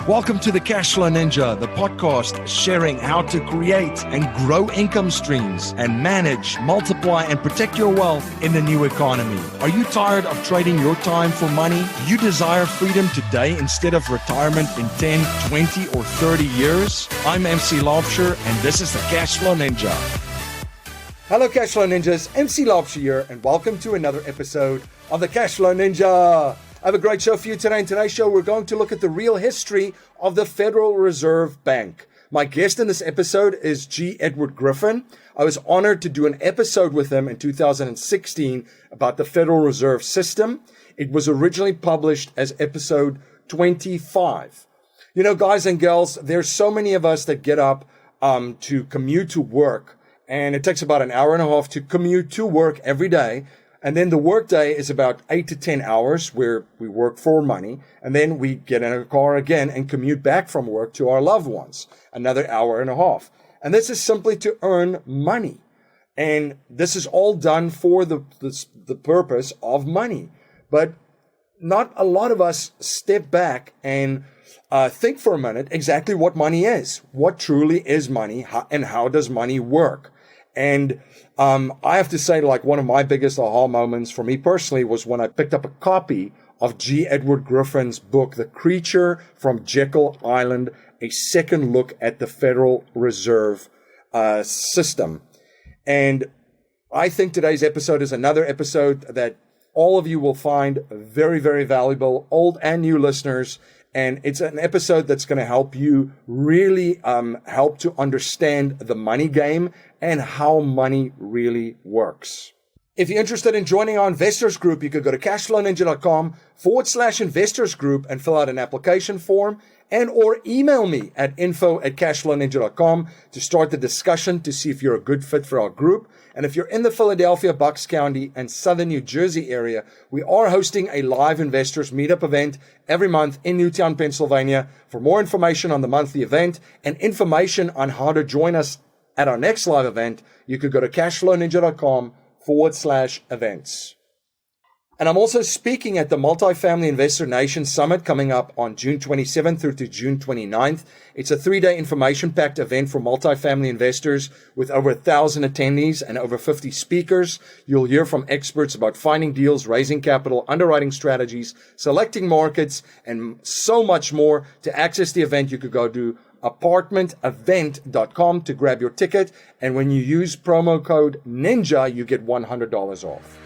Welcome to the Cashflow Ninja, the podcast sharing how to create and grow income streams and manage, multiply, and protect your wealth in the new economy. Are you tired of trading your time for money? Do you desire freedom today instead of retirement in 10, 20, or 30 years? I'm MC Laubscher, and this is the Cashflow Ninja. Hello, Cashflow Ninjas. MC Laubscher here, and welcome to another episode of the Cashflow Ninja. I have a great show for you today. In today's show, we're going to look at the real history of the Federal Reserve Bank. My guest in this episode is G. Edward Griffin. I was honored to do an episode with him in 2016 about the Federal Reserve System. It was originally published as episode 25. You know, guys and girls, there's so many of us that get up to commute to work, and it takes about an hour and a half to commute to work every day. And then the work day is about 8 to 10 hours where we work for money. And then we get in a car again and commute back from work to our loved ones. Another hour and a half. And this is simply to earn money. And this is all done for the purpose of money. But not a lot of us step back and think for a minute exactly what money is. What truly is money, and how does money work? And I have to say, like, one of my biggest aha moments for me personally was when I picked up a copy of G. Edward Griffin's book, The Creature From Jekyll Island, a second look at the Federal Reserve system. And I think today's episode is another episode that all of you will find very, very valuable, old and new listeners. And it's an episode that's going to help you really help to understand the money game and how money really works. If you're interested in joining our investors group, you could go to cashflowninja.com/investors group and fill out an application form, and or email me at info@cashflowninja.com to start the discussion to see if you're a good fit for our group. And if you're in the Philadelphia, Bucks County, and Southern New Jersey area, we are hosting a live investors meetup event every month in Newtown, Pennsylvania. For more information on the monthly event and information on how to join us at our next live event, you could go to cashflowninja.com/events. And I'm also speaking at the Multifamily Investor Nation Summit coming up on June 27th through to June 29th. It's a 3-day information-packed event for multifamily investors with over 1,000 attendees and over 50 speakers. You'll hear from experts about finding deals, raising capital, underwriting strategies, selecting markets, and so much more. To access the event, you could go to apartmentevent.com to grab your ticket. And when you use promo code NINJA, you get $100 off.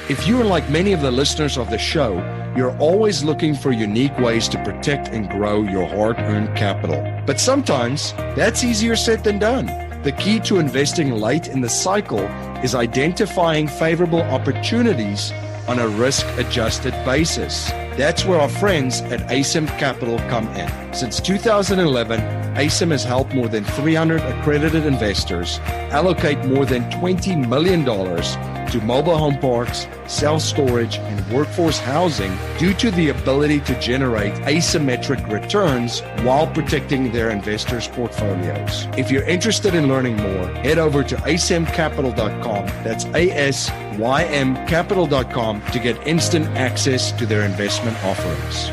If you are like many of the listeners of the show, you're always looking for unique ways to protect and grow your hard-earned capital. But sometimes that's easier said than done. The key to investing late in the cycle is identifying favorable opportunities on a risk-adjusted basis. That's where our friends at ASIM Capital come in. Since 2011, ASIM has helped more than 300 accredited investors allocate more than $20 million to mobile home parks, self-storage, and workforce housing due to the ability to generate asymmetric returns while protecting their investors' portfolios. If you're interested in learning more, head over to asymcapital.com. That's asymcapital.com to get instant access to their investment offerings.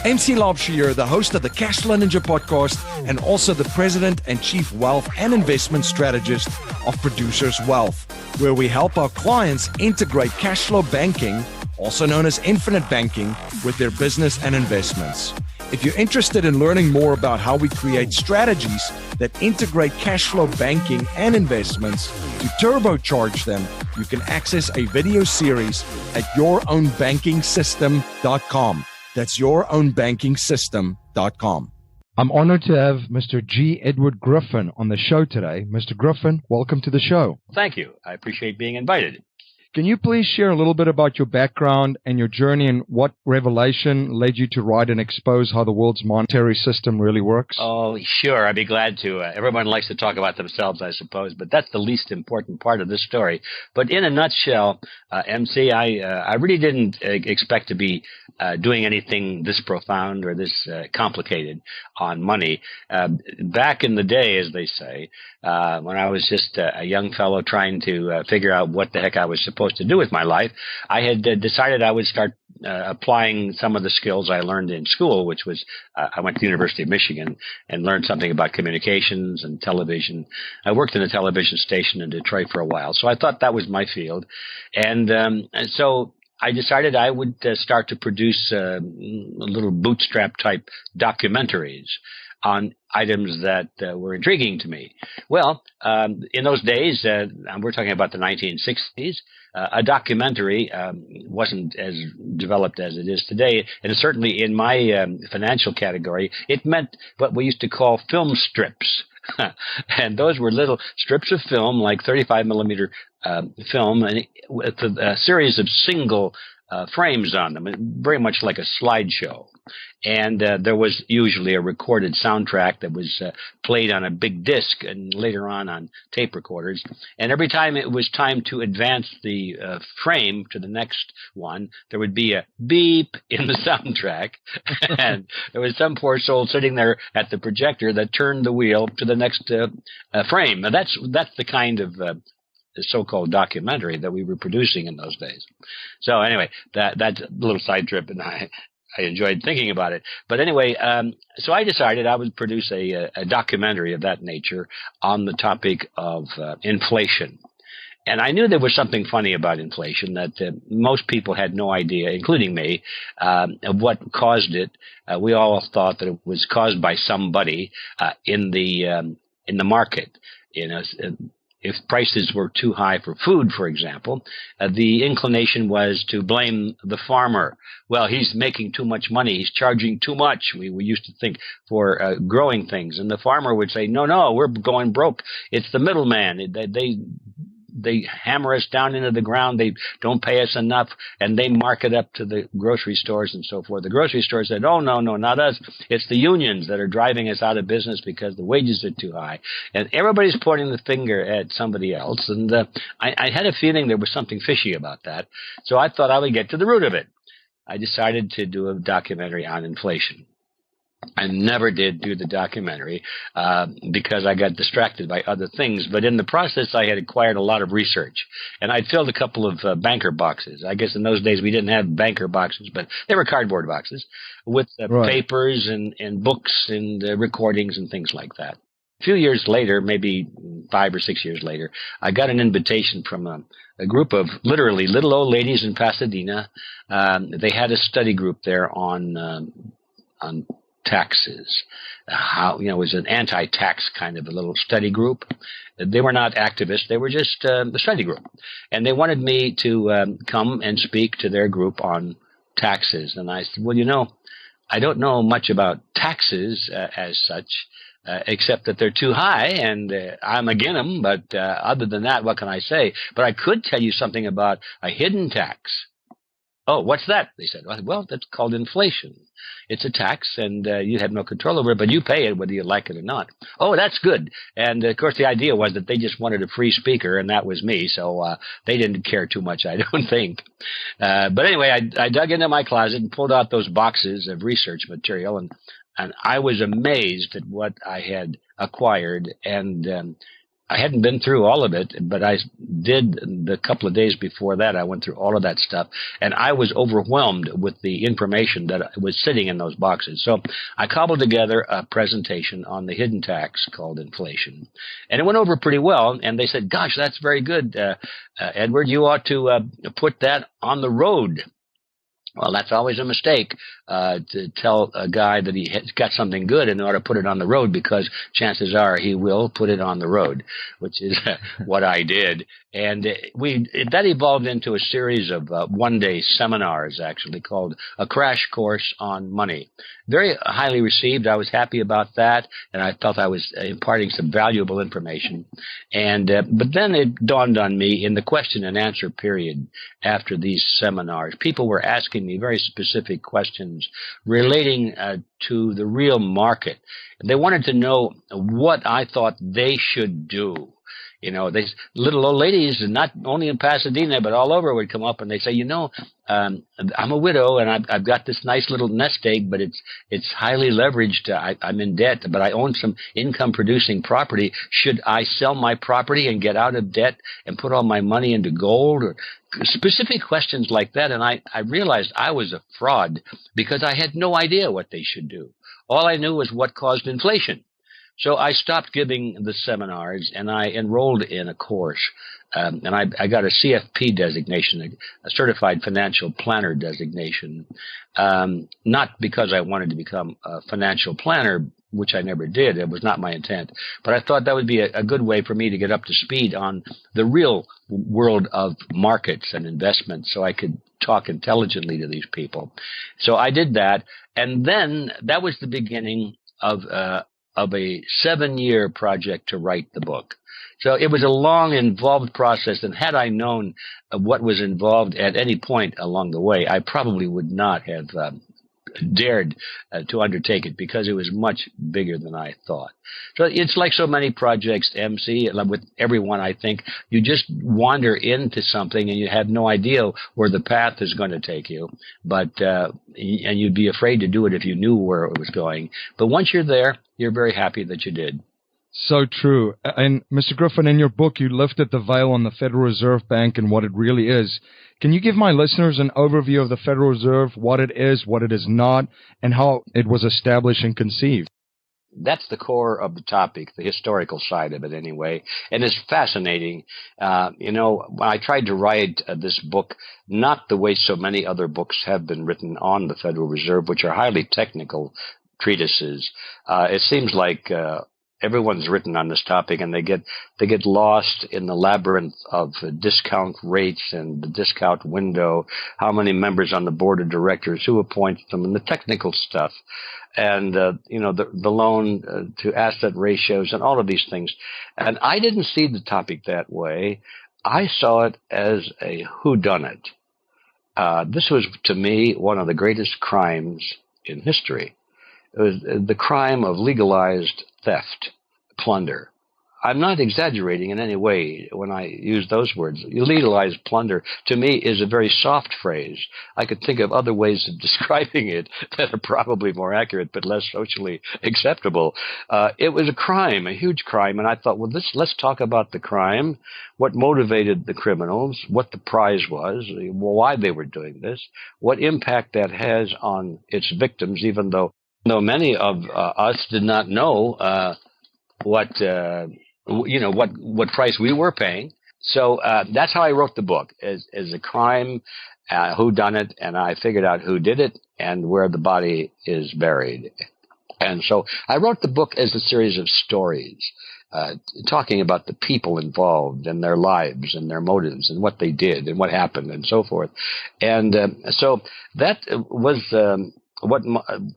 MC Laubscher here, the host of the Cashflow Ninja podcast and also the president and chief wealth and investment strategist of Producers Wealth, where we help our clients integrate cash flow banking, also known as infinite banking, with their business and investments. If you're interested in learning more about how we create strategies that integrate cash flow banking and investments to turbocharge them, you can access a video series at yourownbankingsystem.com. That's yourownbankingsystem.com. I'm honored to have Mr. G. Edward Griffin on the show today. Mr. Griffin, welcome to the show. Thank you. I appreciate being invited. Can you please share a little bit about your background and your journey and what revelation led you to write and expose how the world's monetary system really works? Oh, sure. I'd be glad to. Everyone likes to talk about themselves, I suppose, but that's the least important part of this story. But in a nutshell, MC, I really didn't expect to be doing anything this profound or this complicated on money. Back in the day, as they say, when I was just a young fellow trying to figure out what the heck I was supposed supposed to do with my life, I had decided I would start applying some of the skills I learned in school, which was I went to the University of Michigan and learned something about communications and television. I worked in a television station in Detroit for a while, so I thought that was my field. And so I decided I would start to produce little bootstrap type documentaries on items that were intriguing to me. Well, in those days, we're talking about the 1960s, a documentary wasn't as developed as it is today. And certainly in my financial category, it meant what we used to call film strips. And those were little strips of film, like 35 millimeter film, and with a series of single frames on them, very much like a slideshow. And there was usually a recorded soundtrack that was played on a big disc and later on tape recorders. And every time it was time to advance the frame to the next one, there would be a beep in the soundtrack. And there was some poor soul sitting there at the projector that turned the wheel to the next frame. Now that's the kind of the so-called documentary that we were producing in those days. So anyway, that's a little side trip, and I enjoyed thinking about it. But anyway, so I decided I would produce a documentary of that nature on the topic of inflation. And I knew there was something funny about inflation, that most people had no idea, including me, of what caused it. We all thought that it was caused by somebody in the market. If prices were too high for food, for example, the inclination was to blame the farmer. Well, he's making too much money. He's charging too much. We used to think for growing things. And the farmer would say, no, we're going broke. It's the middleman. They hammer us down into the ground. They don't pay us enough, and they mark it up to the grocery stores and so forth. The grocery stores said, oh, no, not us. It's the unions that are driving us out of business because the wages are too high. And everybody's pointing the finger at somebody else. And I had a feeling there was something fishy about that. So I thought I would get to the root of it. I decided to do a documentary on inflation. I never did do the documentary because I got distracted by other things. But in the process, I had acquired a lot of research. And I'd filled a couple of banker boxes. I guess in those days we didn't have banker boxes, but they were cardboard boxes with papers and books and recordings and things like that. A few years later, maybe 5 or 6 years later, I got an invitation from a group of literally little old ladies in Pasadena. They had a study group there on taxes. It was an anti-tax kind of a little study group. They were not activists. They were just a study group. And they wanted me to come and speak to their group on taxes. And I said, well, I don't know much about taxes as such, except that they're too high, and I'm against them. But other than that, what can I say? But I could tell you something about a hidden tax. Oh, what's that? They said. Well, that's called inflation. It's a tax, and you have no control over it, but you pay it whether you like it or not. Oh, that's good. And, of course, the idea was that they just wanted a free speaker, and that was me, so they didn't care too much, I don't think. But anyway, I dug into my closet and pulled out those boxes of research material, and I was amazed at what I had acquired, and I hadn't been through all of it, but I did the couple of days before that. I went through all of that stuff, and I was overwhelmed with the information that was sitting in those boxes. So I cobbled together a presentation on the hidden tax called inflation, and it went over pretty well. And they said, gosh, that's very good, Edward. You ought to put that on the road. Well, that's always a mistake to tell a guy that he has got something good and ought to put it on the road, because chances are he will put it on the road, which is what I did. And that evolved into a series of one-day seminars, actually, called A Crash Course on Money. Very highly received. I was happy about that, and I felt I was imparting some valuable information. And but then it dawned on me in the question and answer period after these seminars, people were asking me very specific questions relating to the real market. They wanted to know what I thought they should do. These little old ladies, not only in Pasadena, but all over, would come up and they say, I'm a widow and I've got this nice little nest egg, but it's highly leveraged. I'm in debt, but I own some income producing property. Should I sell my property and get out of debt and put all my money into gold? Or specific questions like that, and I realized I was a fraud because I had no idea what they should do. All I knew was what caused inflation. So I stopped giving the seminars, and I enrolled in a course, and I got a CFP designation, a Certified Financial Planner designation, not because I wanted to become a financial planner, which I never did. It was not my intent. But I thought that would be a good way for me to get up to speed on the real world of markets and investments so I could talk intelligently to these people. So I did that. And then that was the beginning of a 7-year project to write the book. So it was a long, involved process. And had I known what was involved at any point along the way, I probably would not have dared to undertake it because it was much bigger than I thought. So it's like so many projects, MC, with everyone, I think, you just wander into something and you have no idea where the path is going to take you, and you'd be afraid to do it if you knew where it was going. But once you're there, you're very happy that you did. So true. And Mr. Griffin, in your book, you lifted the veil on the Federal Reserve Bank and what it really is. Can you give my listeners an overview of the Federal Reserve, what it is not, and how it was established and conceived? That's the core of the topic, the historical side of it anyway, and it's fascinating. When I tried to write this book, not the way so many other books have been written on the Federal Reserve, which are highly technical treatises, it seems like everyone's written on this topic, and they get lost in the labyrinth of discount rates and the discount window, how many members on the board of directors, who appoints them, and the technical stuff, and the loan to asset ratios and all of these things. And I didn't see the topic that way. I saw it as a whodunit. This was, to me, one of the greatest crimes in history. It was the crime of legalized theft, plunder. I'm not exaggerating in any way when I use those words. Legalized plunder, to me, is a very soft phrase. I could think of other ways of describing it that are probably more accurate but less socially acceptable. It was a crime, a huge crime, and I thought, well, let's talk about the crime, what motivated the criminals, what the prize was, why they were doing this, what impact that has on its victims, even though many of us did not know what price we were paying. So that's how I wrote the book, as a crime, who done it, and I figured out who did it and where the body is buried. And so I wrote the book as a series of stories, talking about the people involved and their lives and their motives and what they did and what happened and so forth. And so that was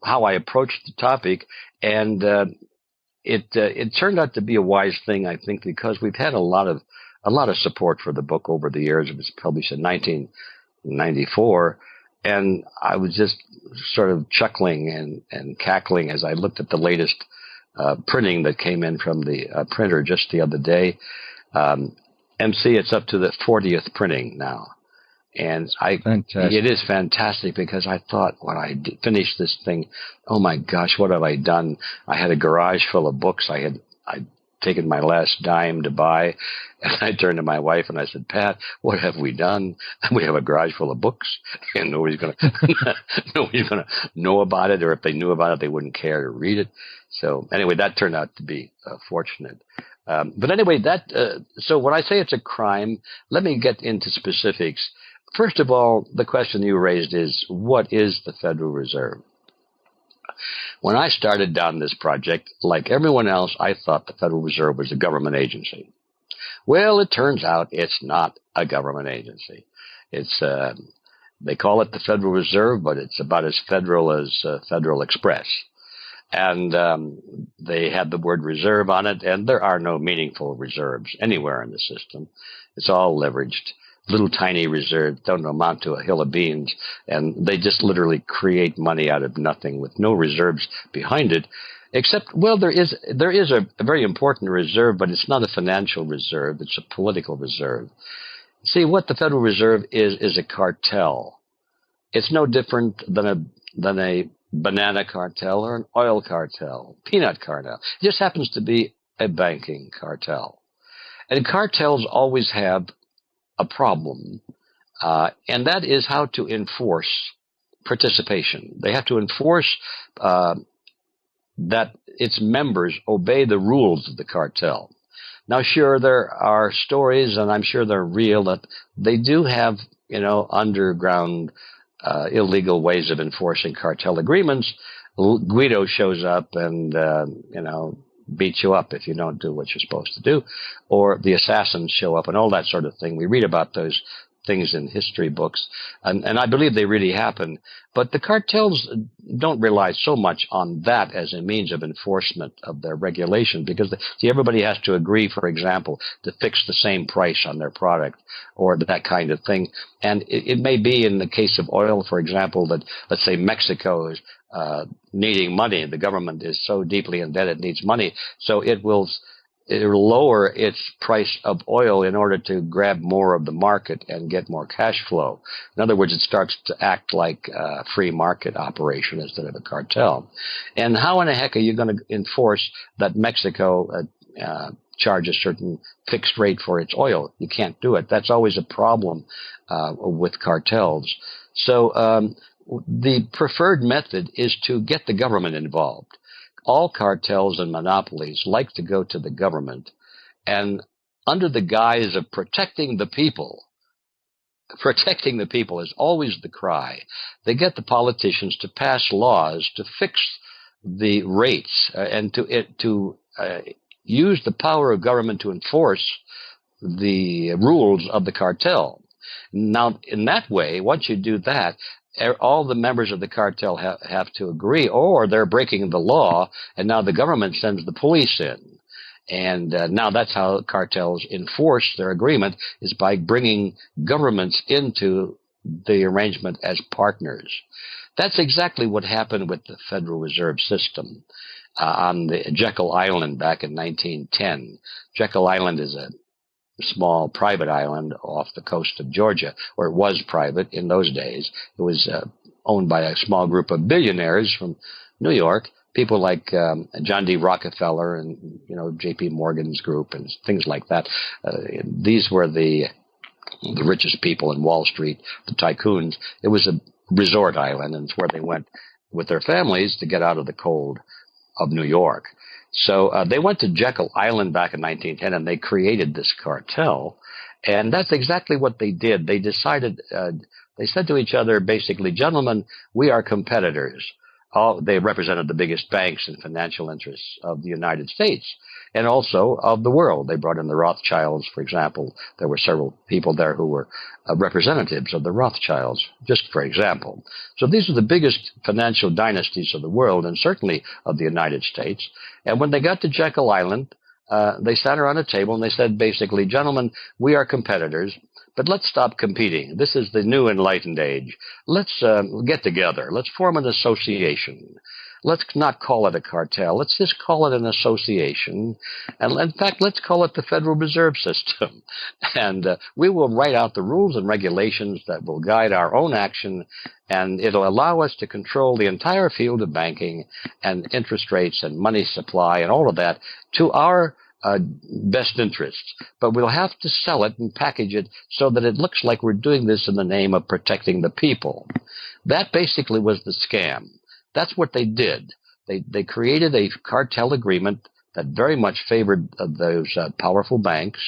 how I approached the topic, and it turned out to be a wise thing, I think, because we've had a lot of support for the book over the years. It was published in 1994, and I was just sort of chuckling and cackling as I looked at the latest printing that came in from the printer just the other day. MC, it's up to the 40th printing now. And it is fantastic because I thought when I finished this thing, oh my gosh, what have I done? I had a garage full of books I'd taken my last dime to buy. And I turned to my wife and I said, Pat, what have we done? We have a garage full of books and nobody's going to know about it, or if they knew about it, they wouldn't care to read it. So anyway, that turned out to be fortunate. But anyway, so when I say it's a crime, let me get into specifics. First of all, the question you raised is, what is the Federal Reserve? When I started down this project, like everyone else, I thought the Federal Reserve was a government agency. Well, it turns out it's not a government agency. It's they call it the Federal Reserve, but it's about as federal as Federal Express. And they have the word reserve on it, and there are no meaningful reserves anywhere in the system. It's all leveraged. Little tiny reserves don't amount to a hill of beans, and they just literally create money out of nothing with no reserves behind it, except, well, there is a very important reserve, but it's not a financial reserve. It's a political reserve. See, what the Federal Reserve is a cartel. It's no different than a banana cartel or an oil cartel, peanut cartel. It just happens to be a banking cartel. And cartels always have a problem, and that is how to enforce participation. They have to enforce that its members obey the rules of the cartel. Now, sure, there are stories, and I'm sure they're real, that they do have, underground illegal ways of enforcing cartel agreements. Guido shows up and, beats you up if you don't do what you're supposed to do, or the assassins show up and all that sort of thing. We read about those things in history books, and I believe they really happen. But the cartels don't rely so much on that as a means of enforcement of their regulation, because everybody has to agree, for example, to fix the same price on their product or that kind of thing. And it may be in the case of oil, for example, that, let's say, Mexico is needing money. The government is so deeply indebted, it needs money, so it will lower its price of oil in order to grab more of the market and get more cash flow. In other words, it starts to act like a free market operation instead of a cartel. And how in the heck are you going to enforce that Mexico charge a certain fixed rate for its oil? You can't do it. That's always a problem with cartels. So the preferred method is to get the government involved. All cartels and monopolies like to go to the government, and under the guise of protecting the people is always the cry. They get the politicians to pass laws to fix the rates and to use the power of government to enforce the rules of the cartel. Now, in that way, once you do that, all the members of the cartel have to agree, or they're breaking the law, and now the government sends the police in. And now that's how cartels enforce their agreement, is by bringing governments into the arrangement as partners. That's exactly what happened with the Federal Reserve System on the Jekyll Island back in 1910. Jekyll Island is a small private island off the coast of Georgia, or it was private in those days. It was owned by a small group of billionaires from New York, people like John D. Rockefeller and J.P. Morgan's group and things like that. These were the richest people in Wall Street, the tycoons. It was a resort island, and it's where they went with their families to get out of the cold of New York. So they went to Jekyll Island back in 1910, and they created this cartel. And that's exactly what they did. They decided, they said to each other, basically, gentlemen, we are competitors. They represented the biggest banks and financial interests of the United States and also of the world. They brought in the Rothschilds, for example. There were several people there who were representatives of the Rothschilds, just for example. So these are the biggest financial dynasties of the world, and certainly of the United States. And when they got to Jekyll Island, they sat around a table and they said, basically, gentlemen, we are competitors, but let's stop competing. This is the new enlightened age. Let's get together. Let's form an association. Let's not call it a cartel. Let's just call it an association. And in fact, let's call it the Federal Reserve System. And we will write out the rules and regulations that will guide our own action, and it'll allow us to control the entire field of banking and interest rates and money supply and all of that to our best interests. But we'll have to sell it and package it so that it looks like we're doing this in the name of protecting the people. That basically was the scam. That's what they did. They created a cartel agreement that very much favored those powerful banks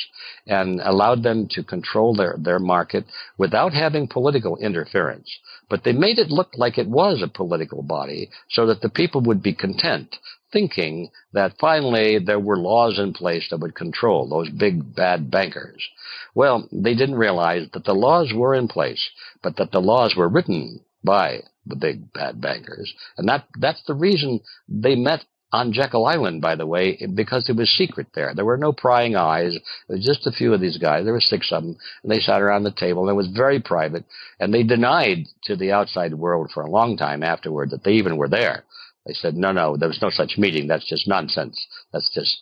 and allowed them to control their market without having political interference. But they made it look like it was a political body so that the people would be content, thinking that finally there were laws in place that would control those big bad bankers. Well, they didn't realize that the laws were in place, but that the laws were written by the big bad bankers. And that's the reason they met on Jekyll Island, by the way, because it was secret there. There were no prying eyes. It was just a few of these guys. There were 6 of them, and they sat around the table, and it was very private. And they denied to the outside world for a long time afterward that they even were there. They said, no, there was no such meeting. That's just nonsense. That's just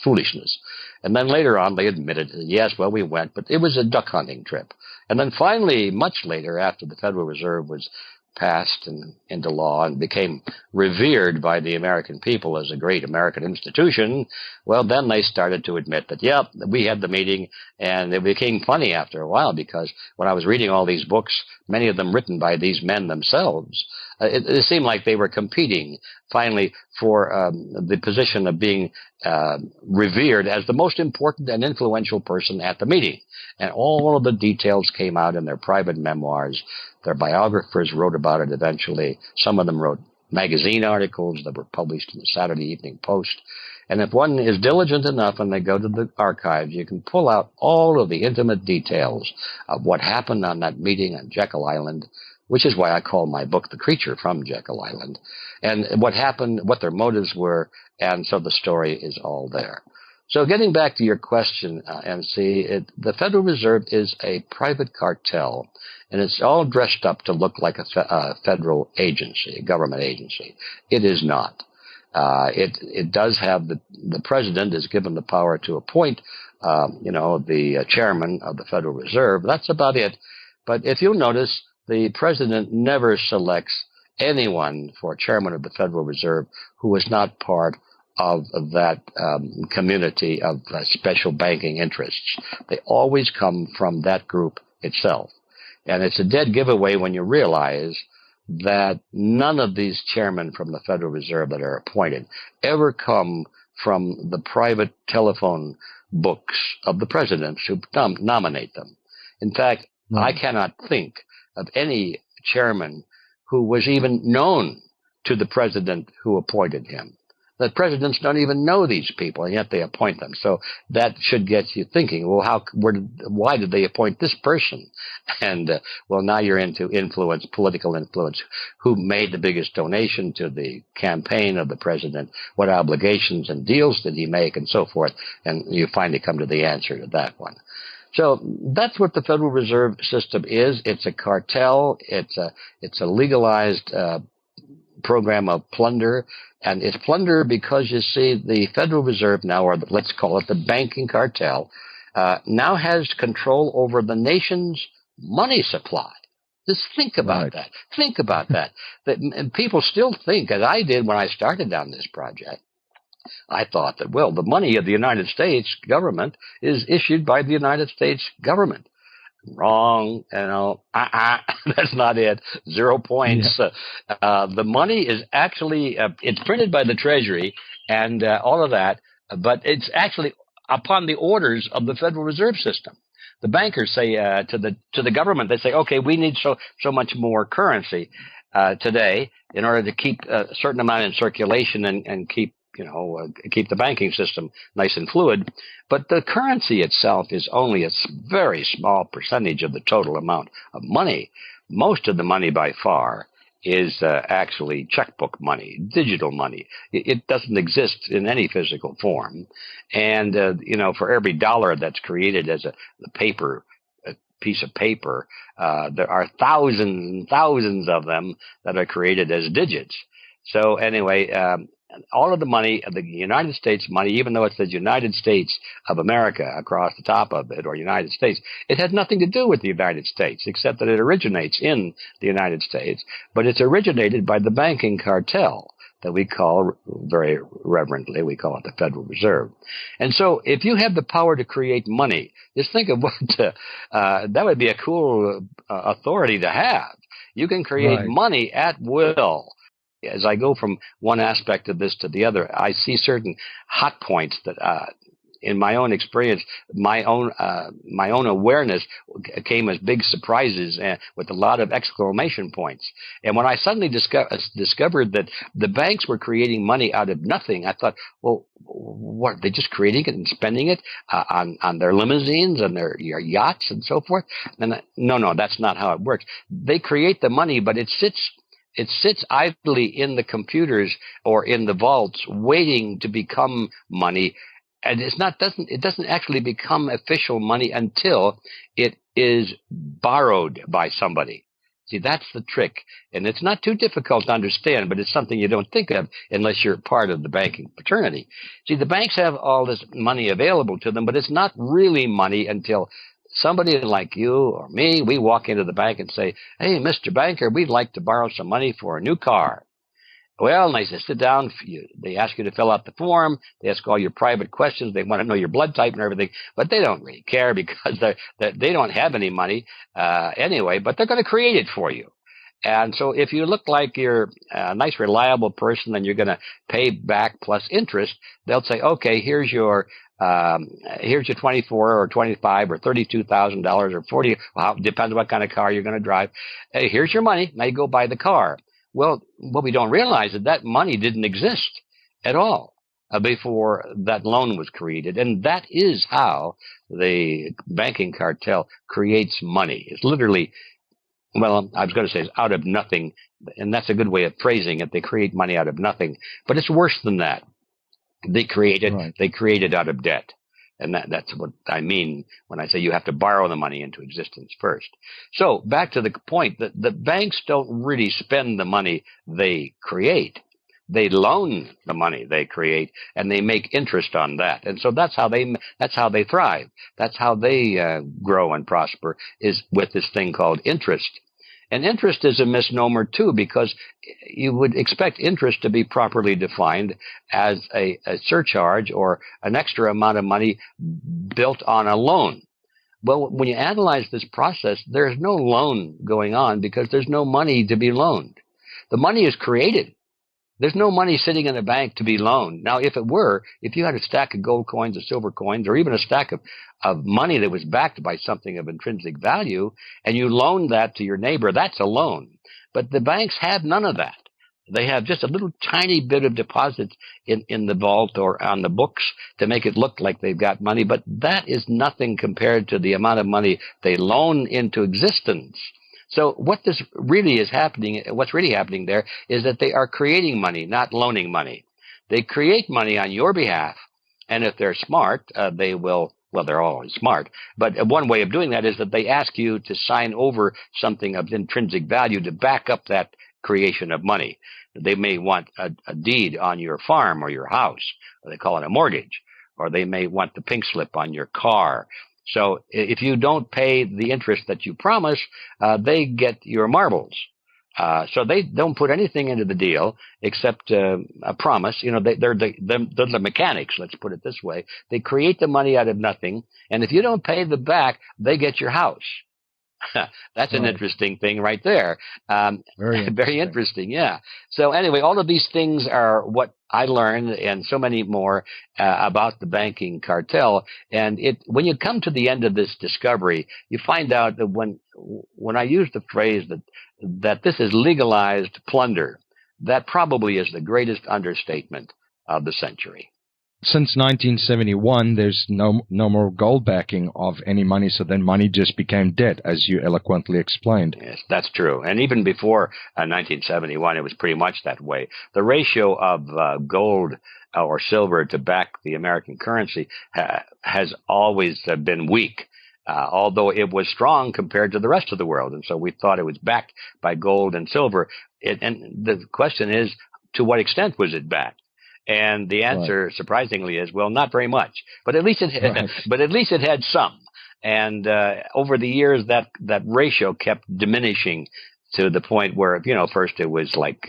foolishness. And then later on, they admitted, yes, well, we went, but it was a duck hunting trip. And then finally, much later, after the Federal Reserve was passed into law and became revered by the American people as a great American institution, well, then they started to admit that, yep, we had the meeting, and it became funny after a while because when I was reading all these books, many of them written by these men themselves, it seemed like they were competing finally for the position of being revered as the most important and influential person at the meeting. And all of the details came out in their private memoirs. Their biographers wrote about it eventually. Some of them wrote magazine articles that were published in the Saturday Evening Post. And if one is diligent enough and they go to the archives, you can pull out all of the intimate details of what happened on that meeting on Jekyll Island, which is why I call my book The Creature From Jekyll Island, and what happened, what their motives were, and so the story is all there. So getting back to your question, MC, the Federal Reserve is a private cartel, and it's all dressed up to look like a federal agency, a government agency. It is not. It does have the president is given the power to appoint, the chairman of the Federal Reserve. That's about it. But if you'll notice, the president never selects anyone for chairman of the Federal Reserve who is not part of that community of special banking interests. They always come from that group itself. And it's a dead giveaway when you realize that none of these chairmen from the Federal Reserve that are appointed ever come from the private telephone books of the presidents who nominate them. In fact, I cannot think of any chairman who was even known to the president who appointed him. The presidents don't even know these people, and yet they appoint them. So that should get you thinking, well, why did they appoint this person? And, now you're into influence, political influence. Who made the biggest donation to the campaign of the president? What obligations and deals did he make, and so forth? And you finally come to the answer to that one. So that's what the Federal Reserve System is. It's a cartel. It's a legalized program of plunder. And it's plunder because, you see, the Federal Reserve now, or let's call it the banking cartel, now has control over the nation's money supply. Just think about that. Think about that. And people still think, as I did when I started on this project, I thought that, the money of the United States government is issued by the United States government. Wrong, that's not it. 0 points. Yeah. The money is actually, it's printed by the Treasury and all of that, but it's actually upon the orders of the Federal Reserve System. The bankers say to the government, they say, okay, we need so much more currency today in order to keep a certain amount in circulation and keep the banking system nice and fluid. But the currency itself is only a very small percentage of the total amount of money. Most of the money by far is actually checkbook money, digital money. It doesn't exist in any physical form. And, for every dollar that's created as a piece of paper, there are thousands and thousands of them that are created as digits. So anyway, all of the money, the United States money, even though it says United States of America across the top of it, or United States, it has nothing to do with the United States, except that it originates in the United States. But it's originated by the banking cartel that we call, very reverently, we call it the Federal Reserve. And so if you have the power to create money, just think of what, that would be a cool authority to have. You can create money at will. As I go from one aspect of this to the other, I see certain hot points that, in my own experience, my own awareness came as big surprises with a lot of exclamation points. And when I suddenly discovered that the banks were creating money out of nothing, I thought, well, what, are they just creating it and spending it on their limousines and their yachts and so forth? And no, that's not how it works. They create the money, but it sits idly in the computers or in the vaults waiting to become money. And it doesn't actually become official money until it is borrowed by somebody. See, that's the trick. And it's not too difficult to understand, but it's something you don't think of unless you're part of the banking fraternity. See, the banks have all this money available to them, but it's not really money until somebody like you or me, we walk into the bank and say, "Hey, Mr. Banker, we'd like to borrow some money for a new car." Well, and they say, sit down. They ask you to fill out the form. They ask all your private questions. They want to know your blood type and everything. But they don't really care because they don't have any money anyway, but they're going to create it for you. And so if you look like you're a nice, reliable person and you're going to pay back plus interest, they'll say, okay, here's your 24 or 25 or $32,000 or 40. Well, depends on what kind of car you're going to drive. Hey, here's your money. Now you go buy the car. Well, what we don't realize is that money didn't exist at all before that loan was created. And that is how the banking cartel creates money. It's literally, well, I was going to say it's out of nothing. And that's a good way of phrasing it. They create money out of nothing. But it's worse than that. They create it, right. They create it out of debt. And that's what I mean when I say you have to borrow the money into existence first. So back to the point that the banks don't really spend the money they create. They loan the money they create, and they make interest on that. And so that's how they thrive. That's how they grow and prosper, is with this thing called interest. And interest is a misnomer, too, because you would expect interest to be properly defined as a surcharge or an extra amount of money built on a loan. Well, when you analyze this process, there's no loan going on because there's no money to be loaned. The money is created. There's no money sitting in a bank to be loaned. Now, if it were, if you had a stack of gold coins or silver coins or even a stack of money that was backed by something of intrinsic value and you loaned that to your neighbor, that's a loan. But the banks have none of that. They have just a little tiny bit of deposits in the vault or on the books to make it look like they've got money. But that is nothing compared to the amount of money they loan into existence. So what's really happening there is that they are creating money, not loaning money. They create money on your behalf, and if they're smart, they will, well, they're always smart, but one way of doing that is that they ask you to sign over something of intrinsic value to back up that creation of money. They may want a deed on your farm or your house, or they call it a mortgage, or they may want the pink slip on your car. So if you don't pay the interest that you promise, they get your marbles. So they don't put anything into the deal except a promise. You know, they're the mechanics, let's put it this way. They create the money out of nothing, and if you don't pay them back, they get your house. That's an interesting thing right there. Very interesting, yeah. So anyway, all of these things are what I learned, and so many more about the banking cartel. And when you come to the end of this discovery, you find out that when I use the phrase that this is legalized plunder, that probably is the greatest understatement of the century. Since 1971, there's no more gold backing of any money, so then money just became debt, as you eloquently explained. Yes, that's true. And even before 1971, it was pretty much that way. The ratio of gold or silver to back the American currency has always been weak, although it was strong compared to the rest of the world. And so we thought it was backed by gold and silver. And the question is, to what extent was it backed? And the answer, surprisingly, is, well, not very much. But at least it had some. And over the years, that ratio kept diminishing to the point where, you know, first it was like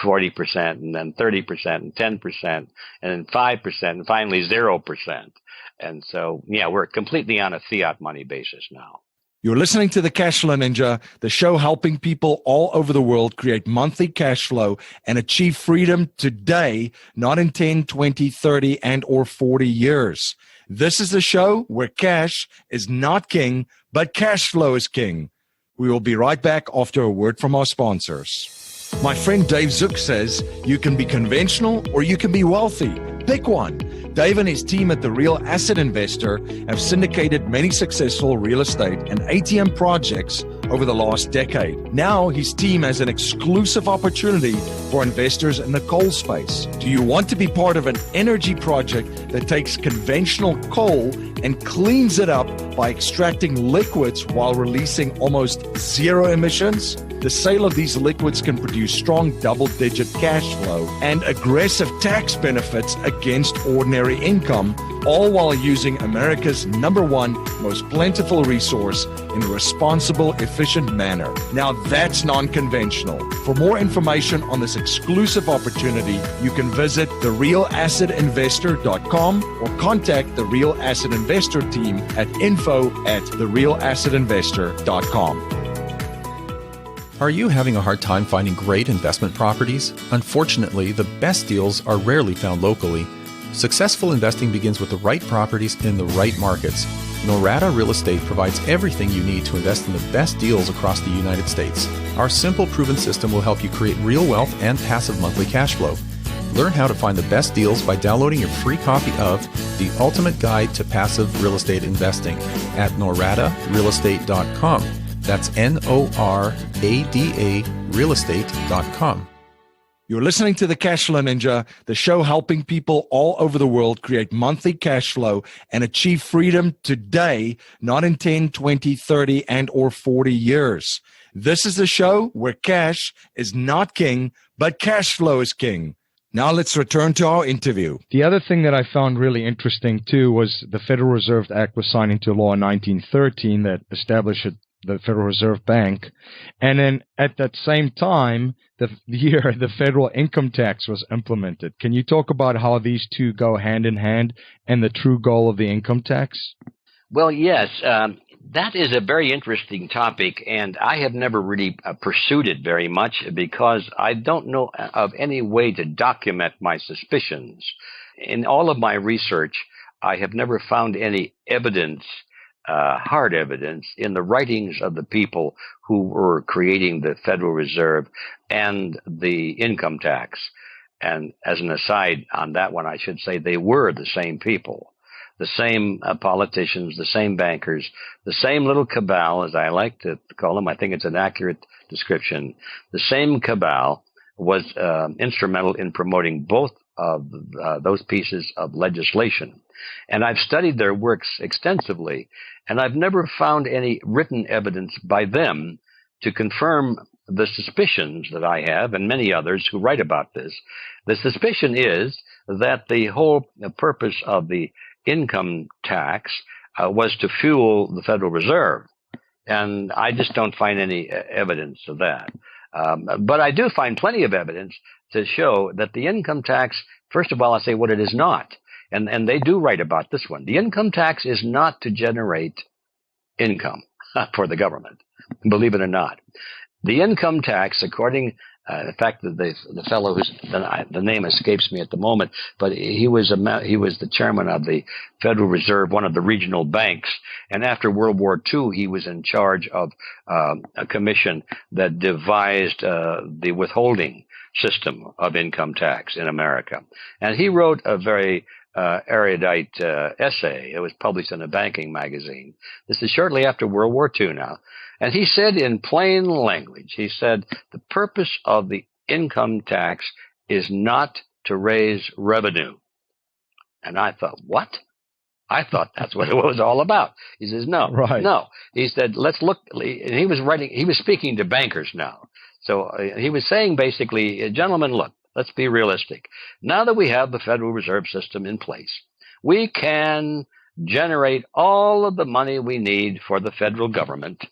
40%, and then 30%, and 10%, and then 5%, and finally 0%. And so, yeah, we're completely on a fiat money basis now. You're listening to the Cashflow Ninja, the show helping people all over the world create monthly cash flow and achieve freedom today, not in 10, 20, 30, and or 40 years. This is the show where cash is not king, but cash flow is king. We will be right back after a word from our sponsors. My friend Dave Zook says you can be conventional or you can be wealthy. Pick one. Dave and his team at The Real Asset Investor have syndicated many successful real estate and ATM projects over the last decade. Now his team has an exclusive opportunity for investors in the coal space. Do you want to be part of an energy project that takes conventional coal and cleans it up by extracting liquids while releasing almost zero emissions? The sale of these liquids can produce strong double-digit cash flow and aggressive tax benefits against ordinary income, all while using America's #1 most plentiful resource in a responsible, efficient manner. Now that's non-conventional. For more information on this exclusive opportunity, you can visit therealassetinvestor.com or contact the Real Asset Investor team at info@therealassetinvestor.com. Are you having a hard time finding great investment properties? Unfortunately, the best deals are rarely found locally. Successful investing begins with the right properties in the right markets. Norada Real Estate provides everything you need to invest in the best deals across the United States. Our simple, proven system will help you create real wealth and passive monthly cash flow. Learn how to find the best deals by downloading your free copy of The Ultimate Guide to Passive Real Estate Investing at noradarealestate.com. That's NORADA realestate.com. You're listening to The Cashflow Ninja, the show helping people all over the world create monthly cash flow and achieve freedom today, not in 10, 20, 30, and or 40 years. This is the show where cash is not king, but cash flow is king. Now let's return to our interview. The other thing that I found really interesting, too, was the Federal Reserve Act was signed into law in 1913 that established the Federal Reserve Bank. And then at that same time, the year the federal income tax was implemented. Can you talk about how these two go hand in hand and the true goal of the income tax? Well, yes. That is a very interesting topic, and I have never really pursued it very much because I don't know of any way to document my suspicions. In all of my research, I have never found any evidence, hard evidence, in the writings of the people who were creating the Federal Reserve and the income tax. And as an aside on that one, I should say they were the same people. The same politicians, the same bankers, the same little cabal, as I like to call them. I think it's an accurate description. The same cabal was instrumental in promoting both of those pieces of legislation. And I've studied their works extensively, and I've never found any written evidence by them to confirm the suspicions that I have and many others who write about this. The suspicion is that the whole purpose of the income tax was to fuel the Federal Reserve. And I just don't find any evidence of that. But I do find plenty of evidence to show that the income tax, first of all, I say what it is not. And they do write about this one. The income tax is not to generate income for the government, believe it or not. The income tax, according in fact, the fellow whose the name escapes me at the moment, but he was the chairman of the Federal Reserve, one of the regional banks, and after World War II, he was in charge of a commission that devised the withholding system of income tax in America, and he wrote a very erudite essay. It was published in a banking magazine. This is shortly after World War II now. And he said in plain language, he said, the purpose of the income tax is not to raise revenue. And I thought, what? I thought that's what it was all about. He says, no, right. No. He said, let's look. And he was speaking to bankers now. So he was saying basically, gentlemen, look, let's be realistic. Now that we have the Federal Reserve System in place, we can generate all of the money we need for the federal government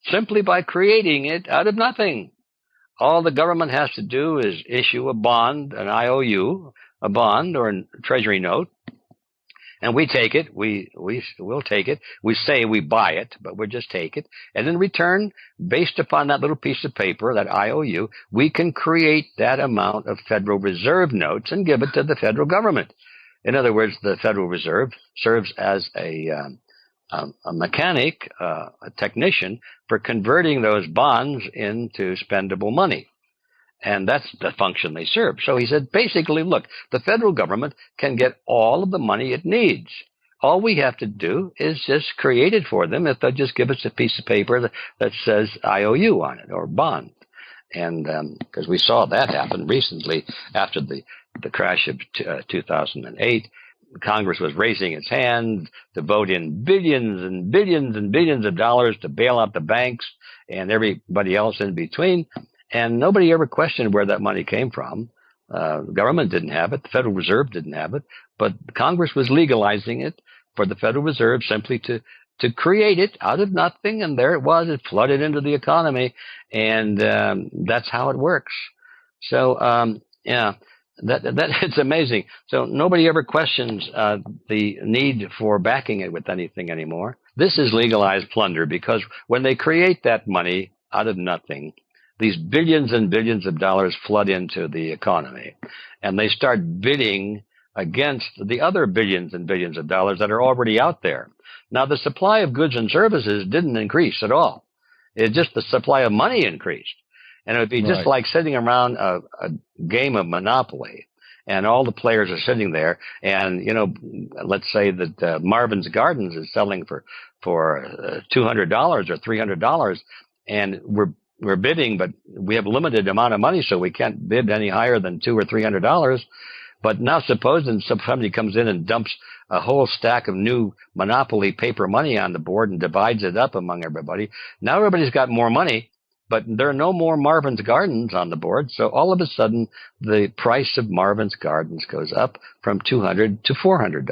simply by creating it out of nothing. All the government has to do is issue a bond, an IOU, a bond or a treasury note, and we take it. We'll take it. We say we buy it, but we'll just take it. And in return, based upon that little piece of paper, that IOU, we can create that amount of Federal Reserve notes and give it to the federal government. In other words, the Federal Reserve serves as a mechanic, a technician for converting those bonds into spendable money. And that's the function they serve. So he said, basically, look, the federal government can get all of the money it needs. All we have to do is just create it for them if they'll just give us a piece of paper that says IOU on it or bond. And because we saw that happen recently after the crash of 2008. Congress was raising its hand to vote in billions and billions and billions of dollars to bail out the banks and everybody else in between. And nobody ever questioned where that money came from. The government didn't have it. The Federal Reserve didn't have it. But Congress was legalizing it for the Federal Reserve simply to create it out of nothing. And there it was. It flooded into the economy. And that's how it works. So, yeah. That it's amazing. So nobody ever questions the need for backing it with anything anymore. This is legalized plunder because when they create that money out of nothing, these billions and billions of dollars flood into the economy, and they start bidding against the other billions and billions of dollars that are already out there. Now, the supply of goods and services didn't increase at all. It's just the supply of money increased. And it would be just like sitting around a game of Monopoly, and all the players are sitting there. And, you know, let's say that Marvin's Gardens is selling for $200 or $300, and we're bidding, but we have limited amount of money, so we can't bid any higher than $200 or $300. But now supposing somebody comes in and dumps a whole stack of new Monopoly paper money on the board and divides it up among everybody. Now everybody's got more money. But there are no more Marvin's Gardens on the board, so all of a sudden the price of Marvin's Gardens goes up from $200 to $400.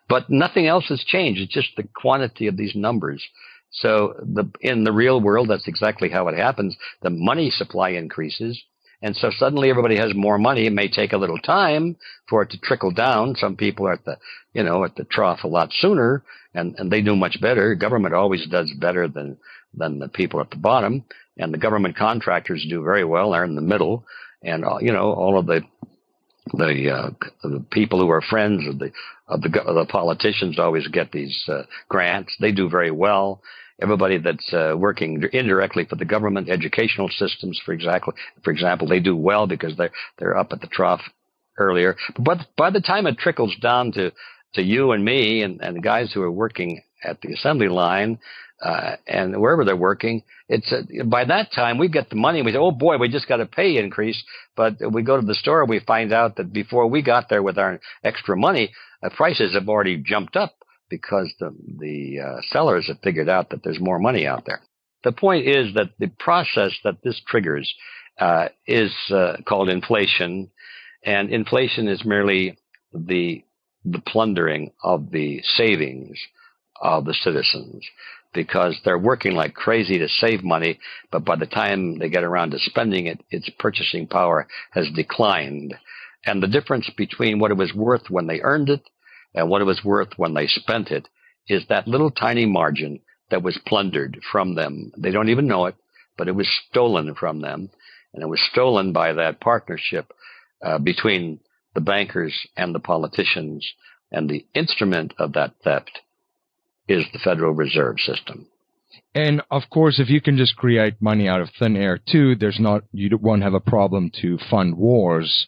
But nothing else has changed. It's just the quantity of these numbers. So in the real world, that's exactly how it happens. The money supply increases, and so suddenly everybody has more money. It may take a little time for it to trickle down. Some people are at the trough a lot sooner, and they do much better. Government always does better than the people at the bottom. And the government contractors do very well. They're in the middle, and all of the people who are friends of the politicians always get these grants. They do very well. Everybody that's working indirectly for the government, educational systems, for example, they do well because they're up at the trough earlier. But by the time it trickles down to you and me and the guys who are working at the assembly line, and wherever they're working, by that time we get the money and we say, oh boy, we just got a pay increase. But we go to the store and we find out that before we got there with our extra money, prices have already jumped up because the sellers have figured out that there's more money out there. The point is that the process that this triggers is called inflation, and inflation is merely the plundering of the savings of the citizens, because they're working like crazy to save money, but by the time they get around to spending it, its purchasing power has declined. And the difference between what it was worth when they earned it and what it was worth when they spent it is that little tiny margin that was plundered from them. They don't even know it, but it was stolen from them, and it was stolen by that partnership between the bankers and the politicians, and the instrument of that theft is the Federal Reserve System. And of course, if you can just create money out of thin air too, you won't have a problem to fund wars.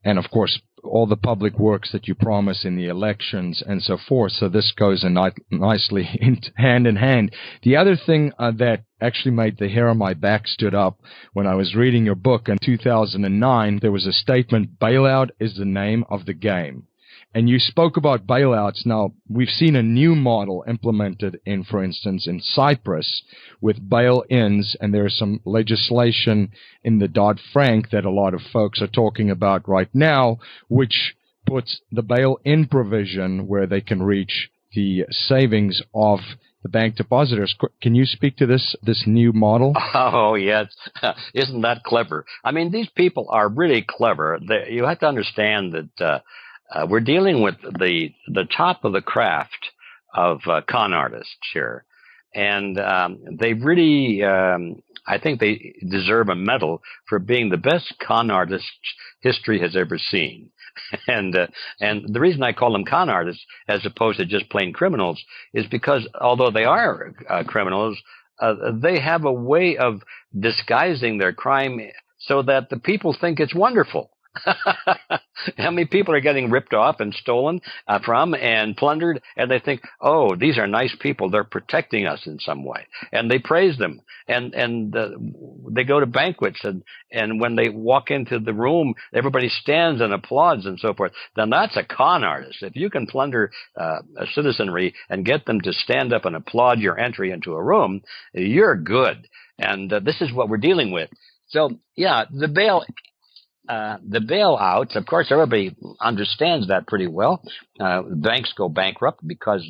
And of course, all the public works that you promise in the elections and so forth. So this goes nicely hand in hand. The other thing that actually made the hair on my back stood up when I was reading your book in 2009, there was a statement, bailout is the name of the game. And you spoke about bailouts. Now, we've seen a new model implemented in, for instance, in Cyprus with bail-ins, and there's some legislation in the Dodd-Frank that a lot of folks are talking about right now, which puts the bail-in provision where they can reach the savings of the bank depositors. Can you speak to this new model? Oh, yes. Isn't that clever? I mean, these people are really clever. You have to understand that we're dealing with the top of the craft of con artists here. And they really, I think they deserve a medal for being the best con artists history has ever seen. And the reason I call them con artists as opposed to just plain criminals is because although they are criminals, they have a way of disguising their crime so that the people think it's wonderful. How many people are getting ripped off and stolen from and plundered, and they think, oh, these are nice people. They're protecting us in some way. And they praise them. And they go to banquets, and when they walk into the room, everybody stands and applauds and so forth. Then that's a con artist. If you can plunder a citizenry and get them to stand up and applaud your entry into a room, you're good. And this is what we're dealing with. So, yeah, the bailouts, of course, everybody understands that pretty well. Banks go bankrupt because